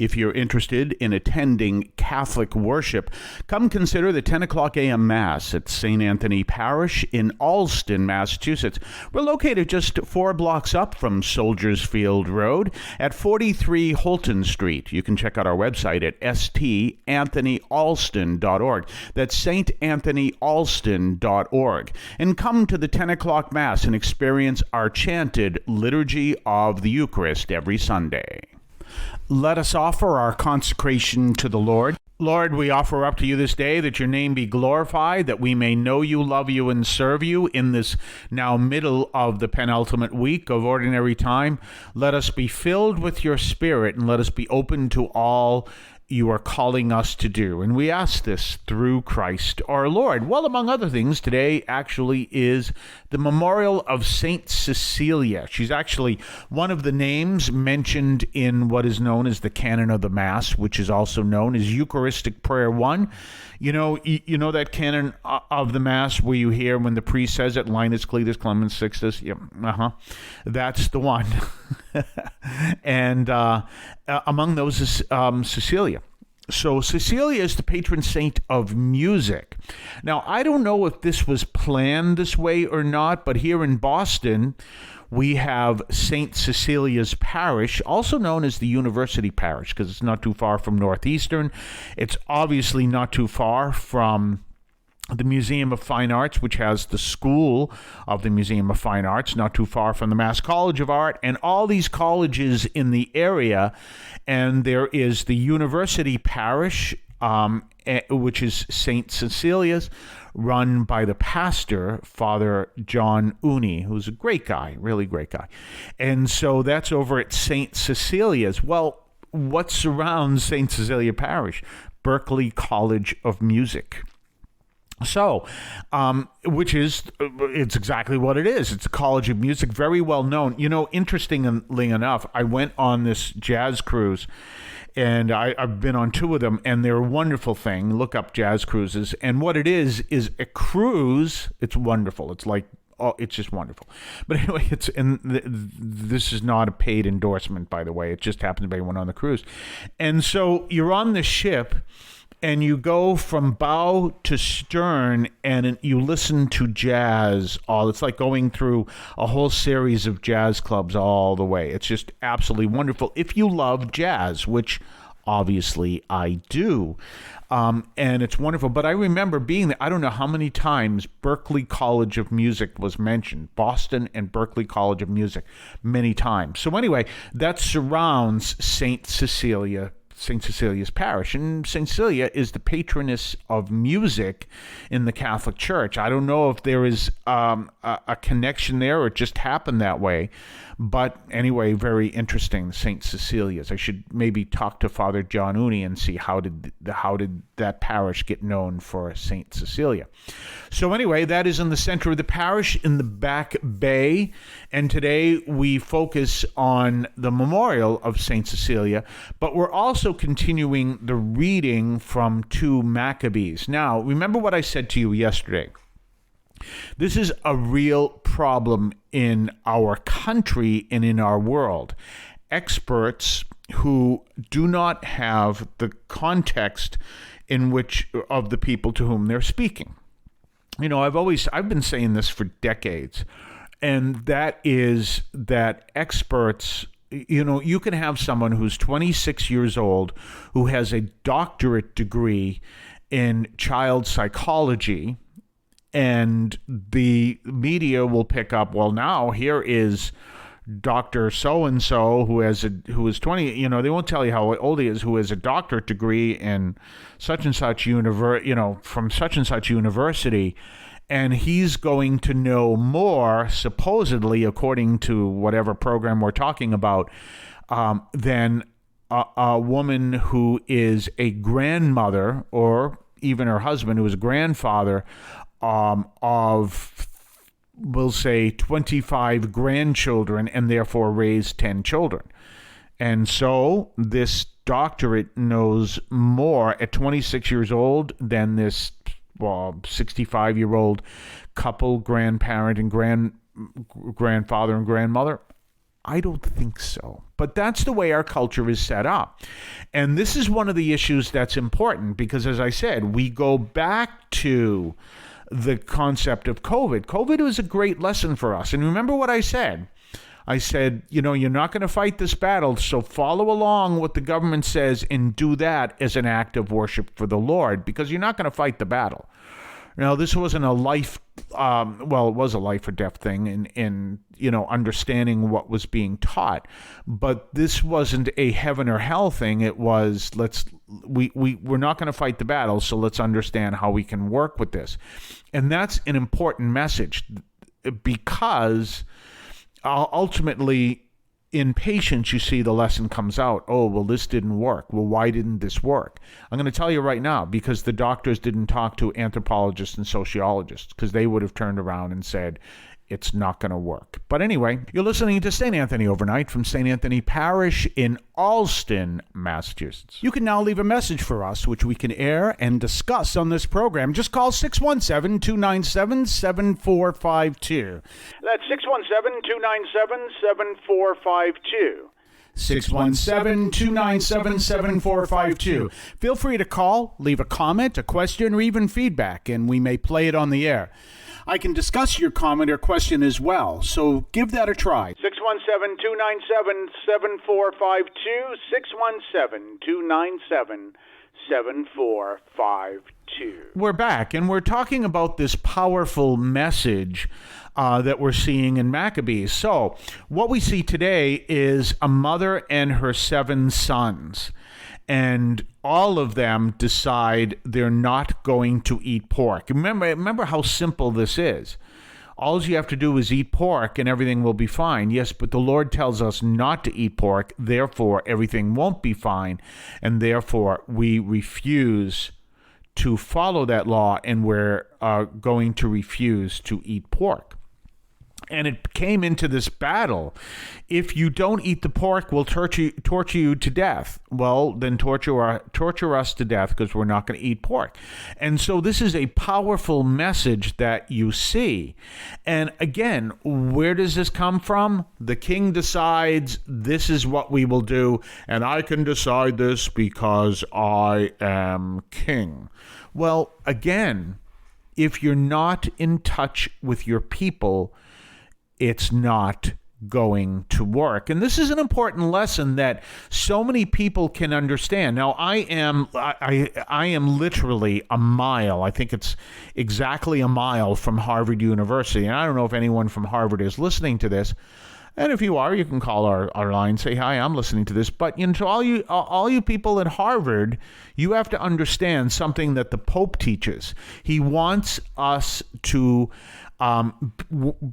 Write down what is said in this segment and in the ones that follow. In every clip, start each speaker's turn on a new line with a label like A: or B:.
A: If you're interested in attending Catholic worship, come consider the 10 o'clock a.m. Mass at St. Anthony Parish in Allston, Massachusetts. We're located just 4 blocks up from Soldiers Field Road at 43 Holton Street. You can check out our website at stanthonyalston.org. That's saintanthonyalston.org. And come to the 10 o'clock Mass and experience our chanted Liturgy of the Eucharist every Sunday. Let us offer our consecration to the Lord. Lord, we offer up to you this day that your name be glorified, that we may know you, love you, and serve you in this now middle of the penultimate week of ordinary time. Let us be filled with your Spirit, and let us be open to all you are calling us to do. And we ask this through Christ our Lord. Well, among other things, today actually is the memorial of Saint Cecilia. She's actually one of the names mentioned in what is known as the Canon of the Mass, which is also known as Eucharistic Prayer 1. You know that Canon of the Mass where you hear when the priest says it, Linus, Cletus, Clemens, Sixtus? That's the one. And among those is Cecilia. So Cecilia is the patron saint of music. Now, I don't know if this was planned this way or not, but here in Boston, we have St. Cecilia's Parish, also known as the University Parish, because it's not too far from Northeastern. It's obviously not too far from the Museum of Fine Arts, which has the School of the Museum of Fine Arts, not too far from the Mass College of Art, and all these colleges in the area. And there is the University Parish, which is St. Cecilia's, run by the pastor, Father John Uni, who's a great guy, really great guy. And so that's over at St. Cecilia's. Well, what surrounds St. Cecilia Parish? Berklee College of Music. So, it's exactly what it is. It's a college of music, very well known. You know, interestingly enough, I went on this jazz cruise, and I've been on 2 of them, and they're a wonderful thing. Look up jazz cruises. And what it is a cruise. It's wonderful. It's like, oh, it's just wonderful. But anyway, this is not a paid endorsement, by the way. It just happened to be one on the cruise. And so you're on the ship, and you go from bow to stern, and you listen to jazz. It's like going through a whole series of jazz clubs all the way. It's just absolutely wonderful if you love jazz, which obviously I do. And it's wonderful. But I remember being there. I don't know how many times Berklee College of Music was mentioned. Boston and Berklee College of Music, many times. So anyway, that surrounds St. Cecilia's Parish. And St. Cecilia is the patroness of music in the Catholic Church. I don't know if there is a connection there or it just happened that way. But anyway, very interesting, St. Cecilia's. I should maybe talk to Father John Uni and see how did that parish get known for St. Cecilia. So anyway, that is in the center of the parish in the back bay. And today we focus on the memorial of St. Cecilia, but we're also continuing the reading from 2 Maccabees. Now, remember what I said to you yesterday. This is a real problem in our country and in our world. Experts who do not have the context in which of the people to whom they're speaking. You know, I've been saying this for decades, and that is that experts, you know, you can have someone who's 26 years old who has a doctorate degree in child psychology, and the media will pick up, well, now here is Dr. So-and-so who is 20, you know, they won't tell you how old he is, who has a doctorate degree in such and such from such and such university, and he's going to know more, supposedly, according to whatever program we're talking about, than a woman who is a grandmother, or even her husband who is a grandfather, of, we'll say, 25 grandchildren, and therefore raised 10 children. And so this doctorate knows more at 26 years old than this 65-year-old couple, grandparent and grandfather and grandmother. I don't think so. But that's the way our culture is set up. And this is one of the issues that's important because, as I said, we go back to the concept of COVID. COVID was a great lesson for us. And remember what I said? I said, you're not going to fight this battle, so follow along what the government says and do that as an act of worship for the Lord, because you're not going to fight the battle. Now, this wasn't a life, it was a life or death thing in understanding what was being taught, but this wasn't a heaven or hell thing. It was, we're not going to fight the battle, so let's understand how we can work with this. And that's an important message because ultimately, in patience, you see the lesson comes out. Oh, well, this didn't work. Well, why didn't this work? I'm going to tell you right now, because the doctors didn't talk to anthropologists and sociologists, because they would have turned around and said, it's not going to work. But anyway, you're listening to St. Anthony Overnight from St. Anthony Parish in Allston, Massachusetts.
B: You can now leave a message for us, which we can air and discuss on this program. Just call 617-297-7452.
C: That's 617-297-7452.
B: 617-297-7452. Feel free to call, leave a comment, a question, or even feedback, and we may play it on the air. I can discuss your comment or question as well, so give that a try.
C: 617-297-7452, 617-297-7452.
A: We're back, and we're talking about this powerful message that we're seeing in Maccabees. So what we see today is a mother and her 7 sons. And all of them decide they're not going to eat pork. Remember how simple this is. All you have to do is eat pork and everything will be fine. Yes, but the Lord tells us not to eat pork. Therefore, everything won't be fine. And therefore, we refuse to follow that law, and we're going to refuse to eat pork. And it came into this battle. If you don't eat the pork, we'll torture you to death. Well, then torture us to death because we're not going to eat pork. And so this is a powerful message that you see. And again, where does this come from? The king decides this is what we will do, and I can decide this because I am king. Well, again, if you're not in touch with your people, it's not going to work. And this is an important lesson that so many people can understand. Now, I am literally a mile. I think it's exactly a mile from Harvard University. And I don't know if anyone from Harvard is listening to this. And if you are, you can call our line, say, hi, I'm listening to this. But to all you people at Harvard, you have to understand something that the Pope teaches. He wants us to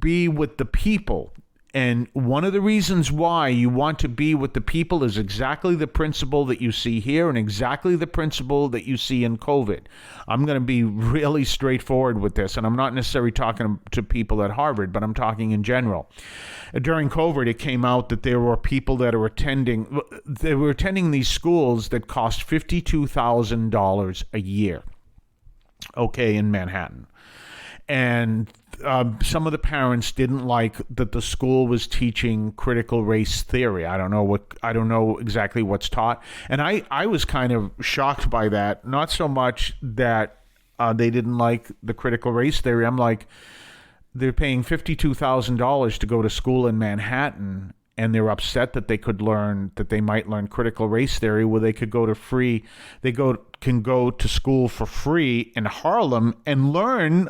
A: be with the people. And one of the reasons why you want to be with the people is exactly the principle that you see here and exactly the principle that you see in COVID. I'm going to be really straightforward with this, and I'm not necessarily talking to people at Harvard, but I'm talking in general. During COVID, it came out that there were people that are attending these schools that cost $52,000 a year, okay, in Manhattan. And some of the parents didn't like that the school was teaching critical race theory. I don't know exactly what's taught. And I was kind of shocked by that. Not so much that they didn't like the critical race theory. I'm like, they're paying $52,000 to go to school in Manhattan, and they're upset that they might learn critical race theory, where they could can go to school for free in Harlem and learn,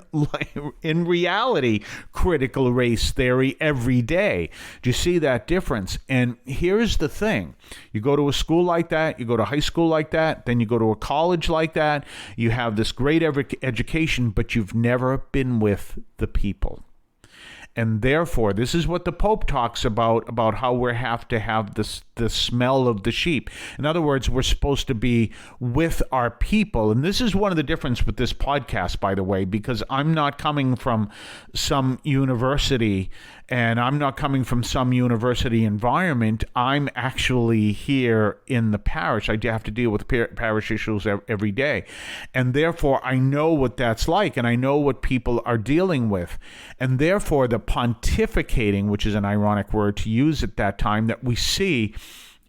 A: in reality, critical race theory every day. Do you see that difference? And here's the thing. You go to a school like that, you go to high school like that, then you go to a college like that, you have this great education, but you've never been with the people. And therefore, this is what the Pope talks about how we have to have the smell of the sheep. In other words, we're supposed to be with our people. And this is one of the difference with this podcast, by the way, because I'm not coming from some university and I'm not coming from some university environment. I'm actually here in the parish. I have to deal with parish issues every day. And therefore, I know what that's like, and I know what people are dealing with. And therefore, the the pontificating, which is an ironic word to use at that time, that we see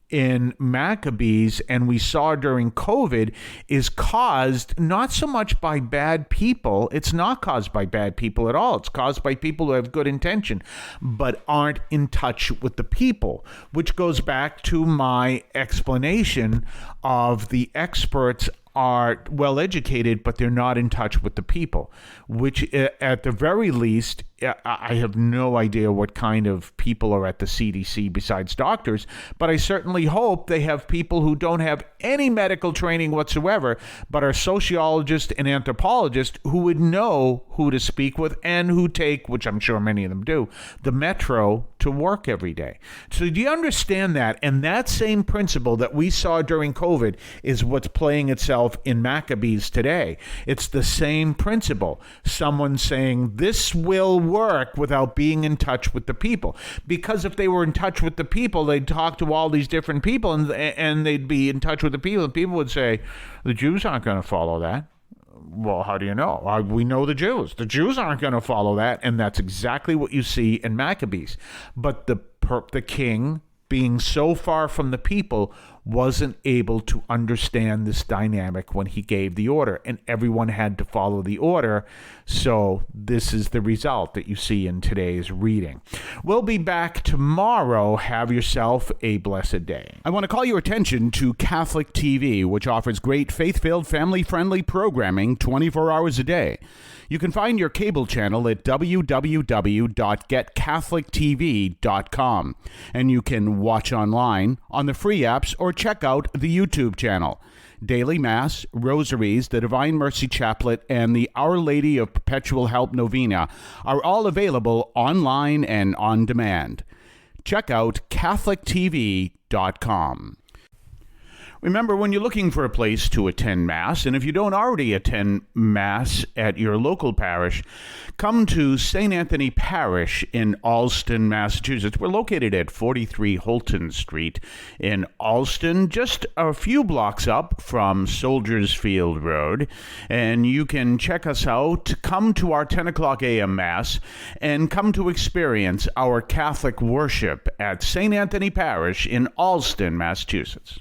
A: in Maccabees and we saw during COVID is caused not so much by bad people. It's not caused by bad people at all. It's caused by people who have good intention, but aren't in touch with the people, which goes back to my explanation of the experts are well educated, but they're not in touch with the people, which at the very least, I have no idea what kind of people are at the CDC besides doctors, but I certainly hope they have people who don't have any medical training whatsoever, but are sociologists and anthropologists who would know who to speak with and who take, which I'm sure many of them do, the metro to work every day. So do you understand that? And that same principle that we saw during COVID is what's playing itself in Maccabees today. It's the same principle. Someone saying this will work without being in touch with the people. Because if they were in touch with the people, they'd talk to all these different people and they'd be in touch with the people. And people would say, the Jews aren't going to follow that. Well, how do you know? We know the Jews. The Jews aren't going to follow that, and that's exactly what you see in Maccabees. But the king, being so far from the people, wasn't able to understand this dynamic when he gave the order, and everyone had to follow the order. So this is the result that you see in today's reading. We'll be back tomorrow. Have yourself a blessed day.
B: I want to call your attention to Catholic TV, which offers great faith-filled, family-friendly programming 24 hours a day. You can find your cable channel at www.getcatholictv.com, and you can watch online on the free apps or check out the YouTube channel. Daily Mass, Rosaries, the Divine Mercy Chaplet, and the Our Lady of Perpetual Help Novena are all available online and on demand. Check out catholictv.com. Remember, when you're looking for a place to attend Mass, and if you don't already attend Mass at your local parish, come to St. Anthony Parish in Allston, Massachusetts. We're located at 43 Holton Street in Allston, just a few blocks up from Soldiers Field Road. And you can check us out, come to our 10 o'clock a.m. Mass, and come to experience our Catholic worship at St. Anthony Parish in Allston, Massachusetts.